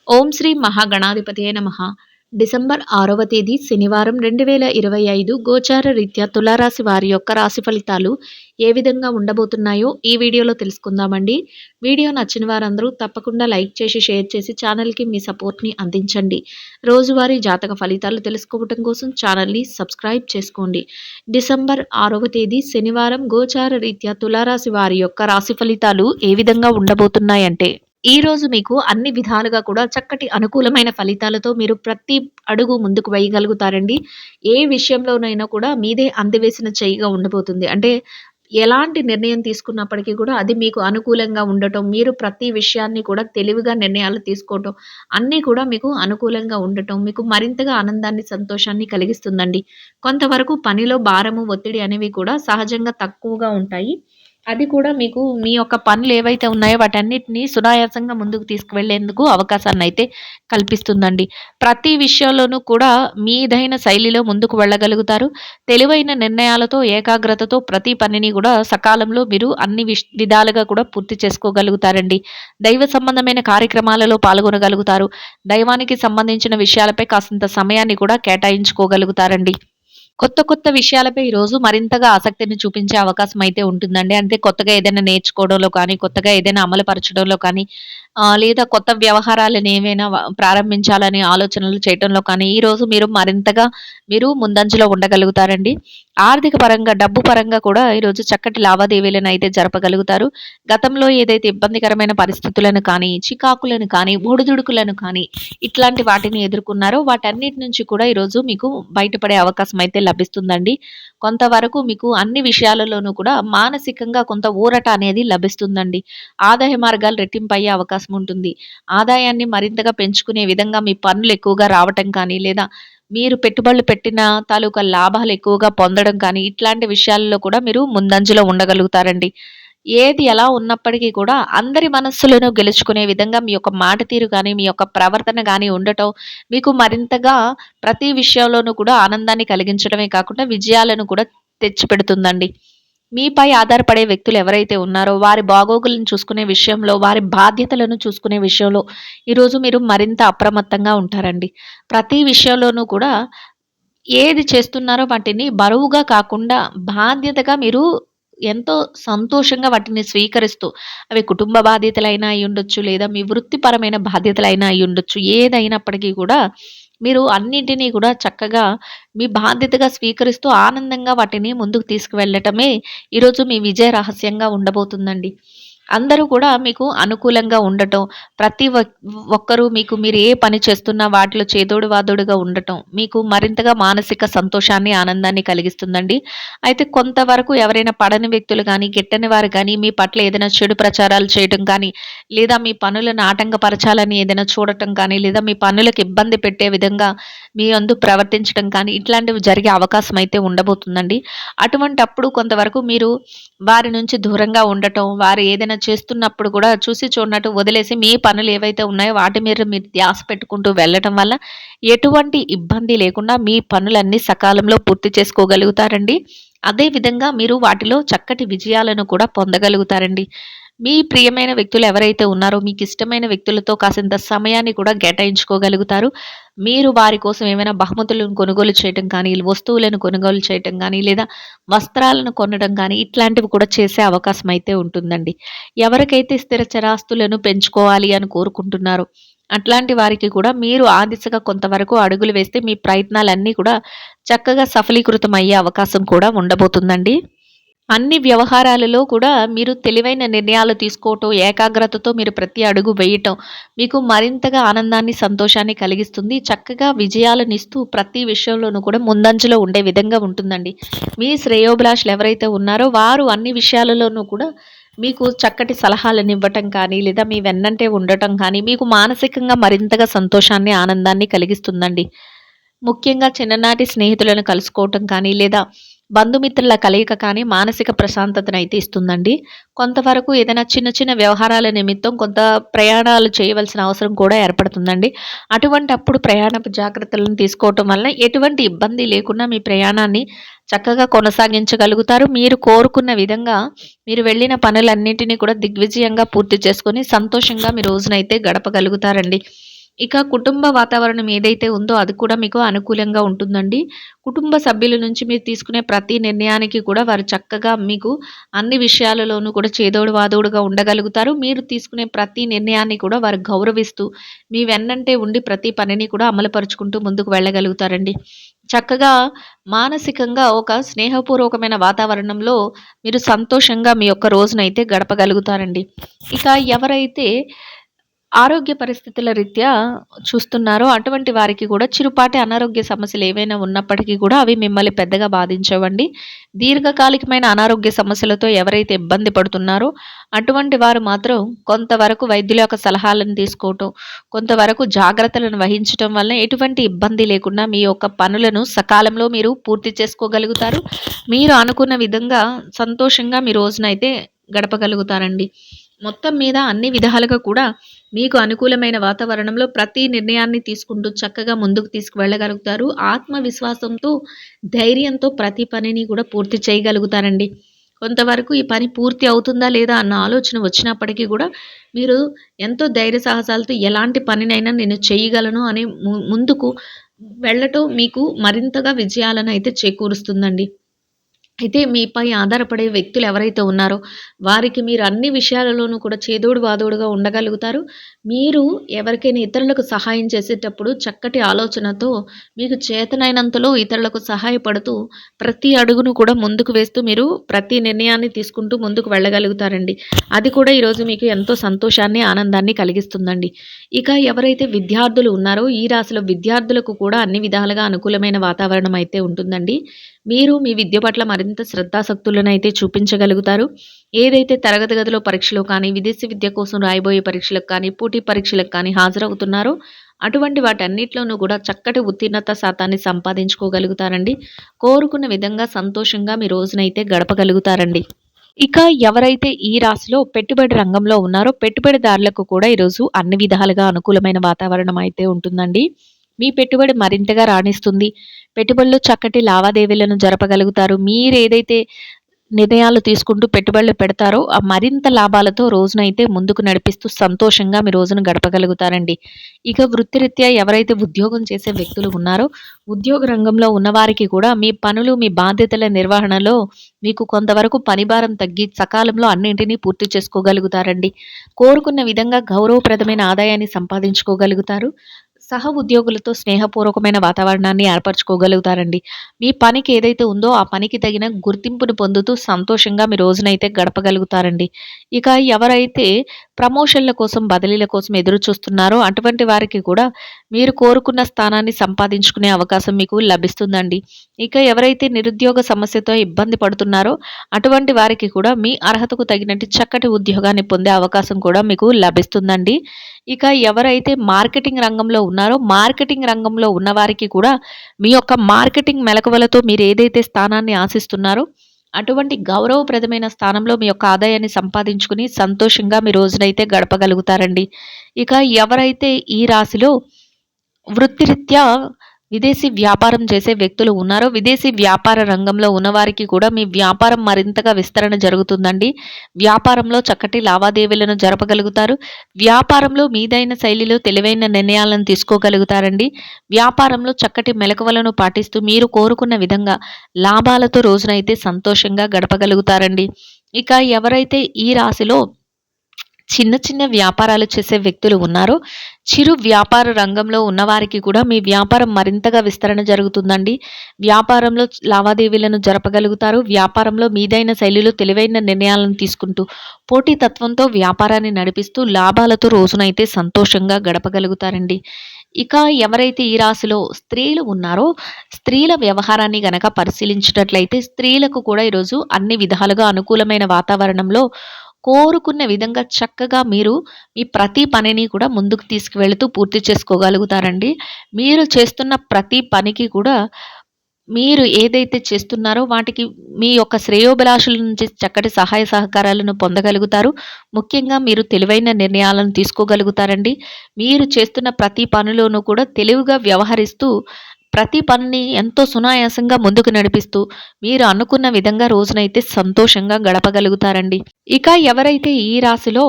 ఓం శ్రీ మహాగణాధిపతయే నమః. డిసెంబర్ 6వ తేదీ శనివారం 2025 గోచార రీత్యా తులారాశి వారి యొక్క రాశి ఫలితాలు ఏ విధంగా ఉండబోతున్నాయో ఈ వీడియోలో తెలుసుకుందామండి. వీడియో నచ్చిన వారందరూ తప్పకుండా లైక్ చేసి, షేర్ చేసి ఛానల్‌కి మీ సపోర్ట్‌ని అందించండి. రోజువారీ జాతక ఫలితాలు తెలుసుకోవటం కోసం ఛానల్‌ని సబ్స్క్రైబ్ చేసుకోండి. డిసెంబర్ 6వ తేదీ శనివారం గోచార రీత్యా తులారాశి వారి యొక్క రాశి ఫలితాలు ఏ విధంగా ఉండబోతున్నాయంటే, ఈ రోజు మీకు అన్ని విధాలుగా కూడా చక్కటి అనుకూలమైన ఫలితాలతో మీరు ప్రతి అడుగు ముందుకు వేయగలుగుతారండి. ఏ విషయంలోనైనా కూడా మీదే అందివేసిన చెయ్యిగా ఉండబోతుంది. అంటే ఎలాంటి నిర్ణయం తీసుకున్నప్పటికీ కూడా అది మీకు అనుకూలంగా ఉండటం, మీరు ప్రతి విషయాన్ని కూడా తెలివిగా నిర్ణయాలు తీసుకోవటం, అన్నీ కూడా మీకు అనుకూలంగా ఉండటం, మీకు మరింతగా ఆనందాన్ని, సంతోషాన్ని కలిగిస్తుందండి. కొంతవరకు పనిలో భారము, ఒత్తిడి అనేవి కూడా సహజంగా తక్కువగా ఉంటాయి. అది కూడా మీకు మీ యొక్క పనులేవైతే ఉన్నాయో వాటన్నిటిని సునాయాసంగా ముందుకు తీసుకువెళ్ళేందుకు అవకాశాన్నయితే కల్పిస్తుందండి. ప్రతి విషయంలోనూ కూడా మీదైన శైలిలో ముందుకు వెళ్ళగలుగుతారు. తెలివైన నిర్ణయాలతో, ఏకాగ్రతతో ప్రతి పనిని కూడా సకాలంలో మీరు అన్ని విధాలుగా కూడా పూర్తి చేసుకోగలుగుతారండి. దైవ సంబంధమైన కార్యక్రమాలలో పాల్గొనగలుగుతారు. దైవానికి సంబంధించిన విషయాలపై కాసింత సమయాన్ని కూడా కేటాయించుకోగలుగుతారండి. కొత్త కొత్త విషయాలపై ఈరోజు మరింతగా ఆసక్తిని చూపించే అవకాశం అయితే ఉంటుందండి. అంటే కొత్తగా ఏదైనా నేర్చుకోవడంలో కానీ, కొత్తగా ఏదైనా అమలు పరచడంలో కానీ, లేదా కొత్త వ్యవహారాలను ఏవైనా ప్రారంభించాలనే ఆలోచనలు చేయటంలో కానీ, ఈరోజు మీరు మరింతగా ముందంజలో ఉండగలుగుతారండి. ఆర్థిక పరంగా, డబ్బు పరంగా కూడా ఈరోజు చక్కటి లావాదేవీలను అయితే జరపగలుగుతారు. గతంలో ఏదైతే ఇబ్బందికరమైన పరిస్థితులను కానీ, చికాకులను కానీ, ఒడిదుడుకులను కానీ, ఇట్లాంటి వాటిని ఎదుర్కొన్నారో వాటన్నిటి నుంచి కూడా ఈరోజు మీకు బయటపడే అవకాశం అయితే లభిస్తుందండి. కొంతవరకు మీకు అన్ని విషయాలలోనూ కూడా మానసికంగా కొంత ఊరట అనేది లభిస్తుందండి. ఆదాయ మార్గాలు రెట్టింపయ్యే అవకాశం ఉంటుంది. ఆదాయాన్ని మరింతగా పెంచుకునే విధంగా మీ పనులు ఎక్కువగా రావటం కానీ, లేదా మీరు పెట్టుబడులు పెట్టిన తాలూకా లాభాలు ఎక్కువగా పొందడం కానీ, ఇట్లాంటి విషయాల్లో కూడా మీరు ముందంజలో ఉండగలుగుతారండి. ఏది ఎలా ఉన్నప్పటికీ కూడా అందరి మనస్సులను గెలుచుకునే విధంగా మీ యొక్క మాట తీరు గాని, మీ యొక్క ప్రవర్తన గాని ఉండటం మీకు మరింతగా ప్రతి విషయంలోనూ కూడా ఆనందాన్ని కలిగించడమే కాకుండా విజయాలను కూడా తెచ్చిపెడుతుందండి. మీపై ఆధారపడే వ్యక్తులు ఎవరైతే ఉన్నారో వారి బాగోగులను చూసుకునే విషయంలో, వారి బాధ్యతలను చూసుకునే విషయంలో ఈరోజు మీరు మరింత అప్రమత్తంగా ఉంటారండి. ప్రతి విషయంలోనూ కూడా ఏది చేస్తున్నారో వాటిని బరువుగా కాకుండా బాధ్యతగా మీరు ఎంతో సంతోషంగా వాటిని స్వీకరిస్తూ, అవి కుటుంబ బాధ్యతలైనా అయ్యుండొచ్చు, లేదా మీ వృత్తిపరమైన బాధ్యతలైనా అయ్యుండొచ్చు. ఏదైనప్పటికీ కూడా మీరు అన్నింటినీ కూడా చక్కగా మీ బాధ్యతగా స్వీకరిస్తూ ఆనందంగా వాటిని ముందుకు తీసుకువెళ్ళటమే ఈరోజు మీ విజయ రహస్యంగా ఉండబోతుందండి. అందరూ కూడా మీకు అనుకూలంగా ఉండటం, ప్రతి ఒక్కరూ మీరు ఏ పని చేస్తున్నా వాటిలో చేదోడు వాదోడుగా ఉండటం, మీకు మరింతగా మానసిక సంతోషాన్ని, ఆనందాన్ని కలిగిస్తుందండి. అయితే కొంతవరకు ఎవరైనా పడని వ్యక్తులు గానీ, గిట్టని వారు గానీ, మీ పట్ల ఏదైనా చెడు ప్రచారాలు చేయటం కానీ, లేదా మీ పనులను ఆటంకపరచాలని ఏదైనా చూడటం కానీ, లేదా మీ పనులకు ఇబ్బంది పెట్టే విధంగా మీ యందు ప్రవర్తించడం కానీ, ఇట్లాంటివి జరిగే అవకాశం అయితే ఉండబోతుందండి. అటువంటప్పుడు కొంతవరకు మీరు వారి నుంచి దూరంగా ఉండటం, వారు ఏదైనా చేస్తున్నప్పుడు కూడా చూసి చూడనట్టు వదిలేసి మీ పనులు ఏవైతే ఉన్నాయో వాటి మీద మీరు ధ్యాస పెట్టుకుంటూ వెళ్ళటం వల్ల ఎటువంటి ఇబ్బంది లేకుండా మీ పనులన్నీ సకాలంలో పూర్తి చేసుకోగలుగుతారండి. అదే విధంగా మీరు వాటిలో చక్కటి విజయాలను కూడా పొందగలుగుతారండి. మీ ప్రియమైన వ్యక్తులు ఎవరైతే ఉన్నారో మీకిష్టమైన వ్యక్తులతో కాసింత సమయాన్ని కూడా కేటాయించుకోగలుగుతారు. మీరు వారి కోసం ఏమైనా బహుమతులను కొనుగోలు చేయటం కానీ, వస్తువులను కొనుగోలు చేయటం కానీ, లేదా వస్త్రాలను కొనడం కానీ, ఇట్లాంటివి కూడా చేసే అవకాశం అయితే ఉంటుందండి. ఎవరికైతే స్థిర చరాస్తులను పెంచుకోవాలి అని కోరుకుంటున్నారో, అట్లాంటి వారికి కూడా మీరు ఆ దిశగా కొంతవరకు అడుగులు వేస్తే మీ ప్రయత్నాలన్నీ కూడా చక్కగా సఫలీకృతం అయ్యే అవకాశం కూడా ఉండబోతుందండి. అన్ని వ్యవహారాలలో కూడా మీరు తెలివైన నిర్ణయాలు తీసుకోవటం, ఏకాగ్రతతో మీరు ప్రతి అడుగు వేయటం, మీకు మరింతగా ఆనందాన్ని, సంతోషాన్ని కలిగిస్తుంది. చక్కగా విజయాలనిస్తూ ప్రతి విషయంలోనూ కూడా ముందంజలో ఉండే విధంగా ఉంటుందండి. మీ శ్రేయోభిలాషులు ఎవరైతే ఉన్నారో వారు అన్ని విషయాలలోనూ కూడా మీకు చక్కటి సలహాలనివ్వటం కానీ, లేదా మీ వెన్నంటే ఉండటం కానీ, మీకు మానసికంగా మరింతగా సంతోషాన్ని, ఆనందాన్ని కలిగిస్తుందండి. ముఖ్యంగా చిన్ననాటి స్నేహితులను కలుసుకోవటం కానీ, లేదా బంధుమిత్రుల కలయిక కానీ మానసిక ప్రశాంతతనైతే ఇస్తుందండి. కొంతవరకు ఏదైనా చిన్న చిన్న వ్యవహారాల నిమిత్తం కొంత ప్రయాణాలు చేయవలసిన అవసరం కూడా ఏర్పడుతుందండి. అటువంటప్పుడు ప్రయాణపు జాగ్రత్తలను తీసుకోవటం వలన ఎటువంటి ఇబ్బంది లేకుండా మీ ప్రయాణాన్ని చక్కగా కొనసాగించగలుగుతారు. మీరు కోరుకున్న విధంగా మీరు వెళ్ళిన పనులన్నిటిని కూడా దిగ్విజయంగా పూర్తి చేసుకొని సంతోషంగా మీ రోజునైతే గడపగలుగుతారండి. ఇక కుటుంబ వాతావరణం ఏదైతే ఉందో అది కూడా మీకు అనుకూలంగా ఉంటుందండి. కుటుంబ సభ్యుల నుంచి మీరు తీసుకునే ప్రతి నిర్ణయానికి కూడా వారు చక్కగా మీకు అన్ని విషయాలలోనూ కూడా చేదోడు వాదోడుగా ఉండగలుగుతారు. మీరు తీసుకునే ప్రతి నిర్ణయాన్ని కూడా వారు గౌరవిస్తూ మీ వెన్నంటే ఉండి ప్రతి పనిని కూడా అమలుపరుచుకుంటూ ముందుకు వెళ్ళగలుగుతారండి. చక్కగా మానసికంగా ఒక స్నేహపూర్వకమైన వాతావరణంలో మీరు సంతోషంగా మీ యొక్క రోజునైతే గడపగలుగుతారండి. ఇక ఎవరైతే ఆరోగ్య పరిస్థితుల రీత్యా చూస్తున్నారో అటువంటి వారికి కూడా చిరుపాటి అనారోగ్య సమస్యలు ఏవైనా ఉన్నప్పటికీ కూడా అవి మిమ్మల్ని పెద్దగా బాధించవండి. దీర్ఘకాలికమైన అనారోగ్య సమస్యలతో ఎవరైతే ఇబ్బంది పడుతున్నారో అటువంటి వారు మాత్రం కొంతవరకు వైద్యుల యొక్క సలహాలను తీసుకోవటం, కొంతవరకు జాగ్రత్తలను వహించటం వల్ల ఎటువంటి ఇబ్బంది లేకుండా మీ యొక్క పనులను సకాలంలో మీరు పూర్తి చేసుకోగలుగుతారు. మీరు అనుకున్న విధంగా సంతోషంగా మీ రోజునైతే గడపగలుగుతారండి. మొత్తం మీద అన్ని విధాలుగా కూడా మీకు అనుకూలమైన వాతావరణంలో ప్రతి నిర్ణయాన్ని తీసుకుంటూ చక్కగా ముందుకు తీసుకువెళ్ళగలుగుతారు. ఆత్మవిశ్వాసంతో, ధైర్యంతో ప్రతి పనిని కూడా పూర్తి చేయగలుగుతారండి. కొంతవరకు ఈ పని పూర్తి అవుతుందా లేదా అన్న ఆలోచన వచ్చినప్పటికీ కూడా మీరు ఎంతో ధైర్య సాహసాలతో ఎలాంటి పనినైనా నేను చేయగలను అని ముందుకు వెళ్ళటం మీకు మరింతగా విజయాలను అయితే చేకూరుస్తుందండి. అయితే మీపై ఆధారపడే వ్యక్తులు ఎవరైతే ఉన్నారో, వారికి మీరు అన్ని విషయాలలోనూ కూడా చేదోడు వాదోడుగా ఉండగలుగుతారు. మీరు ఎవరికైనా ఇతరులకు సహాయం చేసేటప్పుడు చక్కటి ఆలోచనతో మీకు చేతనైనంతలో ఇతరులకు సహాయపడుతూ ప్రతి అడుగును కూడా ముందుకు వేస్తూ మీరు ప్రతి నిర్ణయాన్ని తీసుకుంటూ ముందుకు వెళ్ళగలుగుతారండి. అది కూడా ఈరోజు మీకు ఎంతో సంతోషాన్ని, ఆనందాన్ని కలిగిస్తుందండి. ఇక ఎవరైతే విద్యార్థులు ఉన్నారో ఈ రాశిలో విద్యార్థులకు కూడా అన్ని విధాలుగా అనుకూలమైన వాతావరణం అయితే ఉంటుందండి. మీరు మీ విద్య పట్ల మరింత శ్రద్ధాసక్తులనైతే చూపించగలుగుతారు. ఏదైతే తరగతి గదిలో పరీక్షలో కానీ, విదేశీ విద్య కోసం రాయబోయే పరీక్షలకు కానీ, పోటీ పరీక్షలకు కానీ హాజరవుతున్నారో అటువంటి వాటన్నిటిలోనూ కూడా చక్కటి ఉత్తీర్ణత శాతాన్ని సంపాదించుకోగలుగుతారండి. కోరుకున్న విధంగా సంతోషంగా మీ రోజునైతే గడపగలుగుతారండి. ఇక ఎవరైతే ఈ రాశిలో పెట్టుబడి రంగంలో ఉన్నారో పెట్టుబడిదారులకు కూడా ఈరోజు అన్ని విధాలుగా అనుకూలమైన వాతావరణం అయితే ఉంటుందండి. మీ పెట్టుబడి మరింతగా రాణిస్తుంది. పెట్టుబడులు చక్కటి లావాదేవీలను జరపగలుగుతారు. మీరేదైతే నిర్ణయాలు తీసుకుంటూ పెట్టుబడులు పెడతారో ఆ మరింత లాభాలతో రోజునైతే ముందుకు నడిపిస్తూ సంతోషంగా మీ రోజును గడపగలుగుతారండి. ఇక వృత్తిరీత్యా ఎవరైతే ఉద్యోగం చేసే వ్యక్తులు ఉన్నారో ఉద్యోగ రంగంలో ఉన్నవారికి కూడా మీ పనులు, మీ బాధ్యతల నిర్వహణలో మీకు కొంతవరకు పనిభారం తగ్గి సకాలంలో అన్నింటినీ పూర్తి చేసుకోగలుగుతారండి. కోరుకున్న విధంగా గౌరవప్రదమైన ఆదాయాన్ని సంపాదించుకోగలుగుతారు. సహ ఉద్యోగులతో స్నేహపూర్వకమైన వాతావరణాన్ని ఏర్పరచుకోగలుగుతారండి. మీ పనికి ఏదైతే ఉందో ఆ పనికి తగిన గుర్తింపును పొందుతూ సంతోషంగా మీ రోజునైతే గడపగలుగుతారండి. ఇక ఎవరైతే ప్రమోషన్ల కోసం, బదిలీల కోసం ఎదురు చూస్తున్నారో అటువంటి వారికి కూడా మీరు కోరుకున్న స్థానాన్ని సంపాదించుకునే అవకాశం మీకు లభిస్తుందండి. ఇక ఎవరైతే నిరుద్యోగ సమస్యతో ఇబ్బంది పడుతున్నారో అటువంటి వారికి కూడా మీ అర్హతకు తగినట్టు చక్కటి ఉద్యోగాన్ని పొందే అవకాశం కూడా మీకు లభిస్తుందండి. ఇక ఎవరైతే మార్కెటింగ్ రంగంలో ఉన్నారో మార్కెటింగ్ రంగంలో ఉన్నవారికి కూడా మీ యొక్క మార్కెటింగ్ మెలకువలతో మీరు ఏదైతే స్థానాన్ని ఆశిస్తున్నారో అటువంటి గౌరవప్రదమైన స్థానంలో మీ యొక్క ఆదాయాన్ని సంపాదించుకుని సంతోషంగా మీ రోజునైతే గడపగలుగుతారండి. ఇక ఎవరైతే ఈ రాశిలో వృత్తిరీత్యా విదేశీ వ్యాపారం చేసే వ్యక్తులు ఉన్నారో విదేశీ వ్యాపార రంగంలో ఉన్నవారికి కూడా మీ వ్యాపారం మరింతగా విస్తరణ జరుగుతుందండి. వ్యాపారంలో చక్కటి లావాదేవీలను జరపగలుగుతారు. వ్యాపారంలో మీదైన శైలిలో తెలివైన నిర్ణయాలను తీసుకోగలుగుతారండి. వ్యాపారంలో చక్కటి మెలకువలను పాటిస్తూ మీరు కోరుకున్న విధంగా లాభాలతో రోజునైతే సంతోషంగా గడపగలుగుతారండి. ఇక ఎవరైతే ఈ రాశిలో చిన్న చిన్న వ్యాపారాలు చేసే వ్యక్తులు ఉన్నారో చిరు వ్యాపార రంగంలో ఉన్నవారికి కూడా మీ వ్యాపారం మరింతగా విస్తరణ జరుగుతుందండి. వ్యాపారంలో లావాదేవీలను జరపగలుగుతారు. వ్యాపారంలో మీదైన శైలిలో తెలివైన నిర్ణయాలను తీసుకుంటూ పోటీతత్వంతో వ్యాపారాన్ని నడిపిస్తూ లాభాలతో రోజునైతే సంతోషంగా గడపగలుగుతారండి. ఇక ఎవరైతే ఈ రాశిలో స్త్రీలు ఉన్నారో స్త్రీల వ్యవహారాన్ని గనక పరిశీలించినట్లయితే స్త్రీలకు కూడా ఈరోజు అన్ని విధాలుగా అనుకూలమైన వాతావరణంలో కోరుకున్న విధంగా చక్కగా మీరు మీ ప్రతి పనిని కూడా ముందుకు తీసుకువెళుతూ పూర్తి చేసుకోగలుగుతారండి. మీరు చేస్తున్న ప్రతి పనికి కూడా మీరు ఏదైతే చేస్తున్నారో వాటికి మీ యొక్క శ్రేయోభిలాషుల నుంచి చక్కటి సహాయ సహకారాలను పొందగలుగుతారు. ముఖ్యంగా మీరు తెలివైన నిర్ణయాలను తీసుకోగలుగుతారండి. మీరు చేస్తున్న ప్రతి పనిలోనూ కూడా తెలివిగా వ్యవహరిస్తూ ప్రతి పనిని ఎంతో సునాయాసంగా ముందుకు నడిపిస్తూ మీరు అనుకున్న విధంగా రోజునైతే సంతోషంగా గడపగలుగుతారండి. ఇక ఎవరైతే ఈ రాశిలో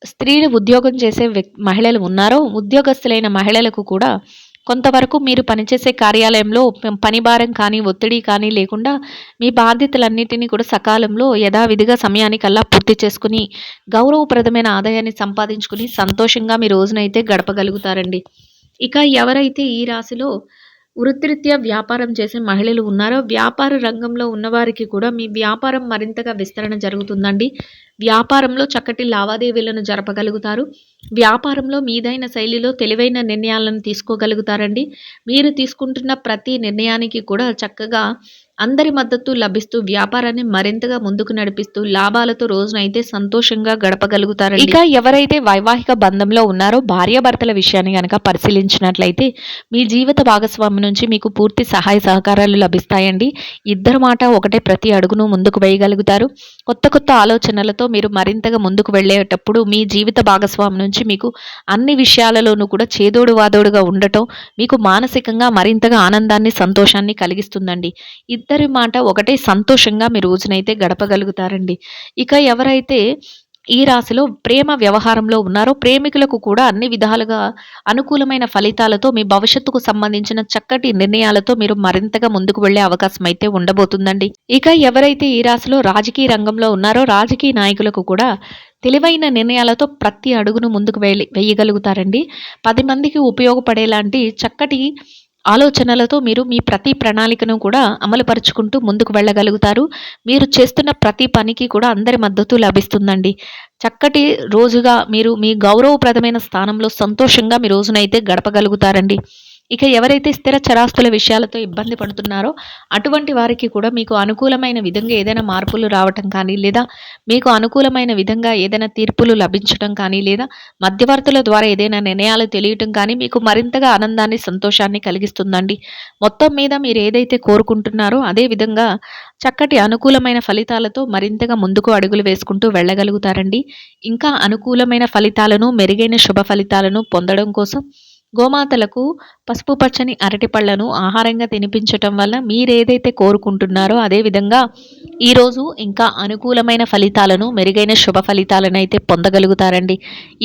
స్త్రీలు ఉద్యోగం చేసే మహిళలు ఉన్నారో, ఉద్యోగస్తులైన మహిళలకు కూడా కొంతవరకు మీరు పనిచేసే కార్యాలయంలో పని భారం కానీ, ఒత్తిడి కానీ లేకుండా మీ బాధ్యతలన్నిటిని కూడా సకాలంలో యథావిధిగా సమయానికల్లా పూర్తి చేసుకుని, గౌరవప్రదమైన ఆదాయాన్ని సంపాదించుకుని సంతోషంగా మీ రోజునైతే గడపగలుగుతారండి. ఇక ఎవరైతే ఈ రాశిలో వృత్తిరీత్యా వ్యాపారం చేసే మహిళలు ఉన్నారో, వ్యాపార రంగంలో ఉన్నవారికి కూడా మీ వ్యాపారం మరింతగా విస్తరణ జరుగుతుందండి. వ్యాపారంలో చక్కటి లావాదేవీలను జరపగలుగుతారు. వ్యాపారంలో మీదైన శైలిలో తెలివైన నిర్ణయాలను తీసుకోగలుగుతారండి. మీరు తీసుకుంటున్న ప్రతి నిర్ణయానికి కూడా చక్కగా అందరి మద్దతు లభిస్తూ వ్యాపారాన్ని మరింతగా ముందుకు నడిపిస్తూ లాభాలతో రోజునైతే సంతోషంగా గడపగలుగుతారండి. ఇక ఎవరైతే వైవాహిక బంధంలో ఉన్నారో భార్యాభర్తల విషయాన్ని గనక పరిశీలించినట్లయితే మీ జీవిత భాగస్వామి నుంచి మీకు పూర్తి సహాయ సహకారాలు లభిస్తాయండి. ఇద్దరు మాట ఒకటే ప్రతి అడుగును ముందుకు వేయగలుగుతారు. కొత్త కొత్త ఆలోచనలతో మీరు మరింతగా ముందుకు వెళ్ళేటప్పుడు మీ జీవిత భాగస్వామి నుంచి మీకు అన్ని విషయాలలోనూ కూడా చేదోడు వాదోడుగా ఉండటం మీకు మానసికంగా మరింతగా ఆనందాన్ని సంతోషాన్ని కలిగిస్తుందండి. ఇద్దరి మాట ఒకటే సంతోషంగా మీ రోజునైతే గడపగలుగుతారండి. ఇక ఎవరైతే ఈ రాశిలో ప్రేమ వ్యవహారంలో ఉన్నారో ప్రేమికులకు కూడా అన్ని విధాలుగా అనుకూలమైన ఫలితాలతో మీ భవిష్యత్తుకు సంబంధించిన చక్కటి నిర్ణయాలతో మీరు మరింతగా ముందుకు వెళ్లే అవకాశం అయితే ఉండబోతుందండి. ఇక ఎవరైతే ఈ రాశిలో రాజకీయ రంగంలో ఉన్నారో రాజకీయ నాయకులకు కూడా తెలివైన నిర్ణయాలతో ప్రతి అడుగును ముందుకు వేయగలుగుతారండి. 10 మందికి ఉపయోగపడేలాంటి చక్కటి ఆలోచనలతో మీరు మీ ప్రతి ప్రణాళికను కూడా అమలుపరుచుకుంటూ ముందుకు వెళ్ళగలుగుతారు. మీరు చేస్తున్న ప్రతి పనికి కూడా అందరి మద్దతు లభిస్తుందండి. చక్కటి రోజుగా మీరు మీ గౌరవప్రదమైన స్థానంలో సంతోషంగా మీ రోజునైతే గడపగలుగుతారండి. ఇక ఎవరైతే స్థిర చరాస్తుల విషయాలతో ఇబ్బంది పడుతున్నారో అటువంటి వారికి కూడా మీకు అనుకూలమైన విధంగా ఏదైనా మార్పులు రావటం కానీ, లేదా మీకు అనుకూలమైన విధంగా ఏదైనా తీర్పులు లభించటం కానీ, లేదా మధ్యవర్తుల ద్వారా ఏదైనా నిర్ణయాలు తెలియటం కానీ మీకు మరింతగా ఆనందాన్ని, సంతోషాన్ని కలిగిస్తుందండి. మొత్తం మీద మీరు ఏదైతే కోరుకుంటున్నారో అదే విధంగా చక్కటి అనుకూలమైన ఫలితాలతో మరింతగా ముందుకు అడుగులు వేసుకుంటూ వెళ్ళగలుగుతారండి. ఇంకా అనుకూలమైన ఫలితాలను, మెరుగైన శుభ ఫలితాలను పొందడం కోసం గోమాతలకు పసుపు పచ్చని అరటిపళ్లను ఆహారంగా తినిపించటం వల్ల మీరేదైతే కోరుకుంటున్నారో అదేవిధంగా ఈరోజు ఇంకా అనుకూలమైన ఫలితాలను, మెరుగైన శుభ ఫలితాలను అయితే పొందగలుగుతారండి.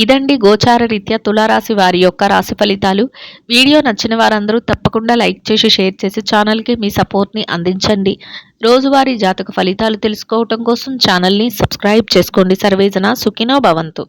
ఇదండి గోచార రీత్యా తులారాశి వారి యొక్క రాశి ఫలితాలు. వీడియో నచ్చిన వారందరూ తప్పకుండా లైక్ చేసి, షేర్ చేసి ఛానల్కి మీ సపోర్ట్ని అందించండి. రోజువారీ జాతక ఫలితాలు తెలుసుకోవటం కోసం ఛానల్ని సబ్స్క్రైబ్ చేసుకోండి. సర్వేజన సుఖినో భవంతు.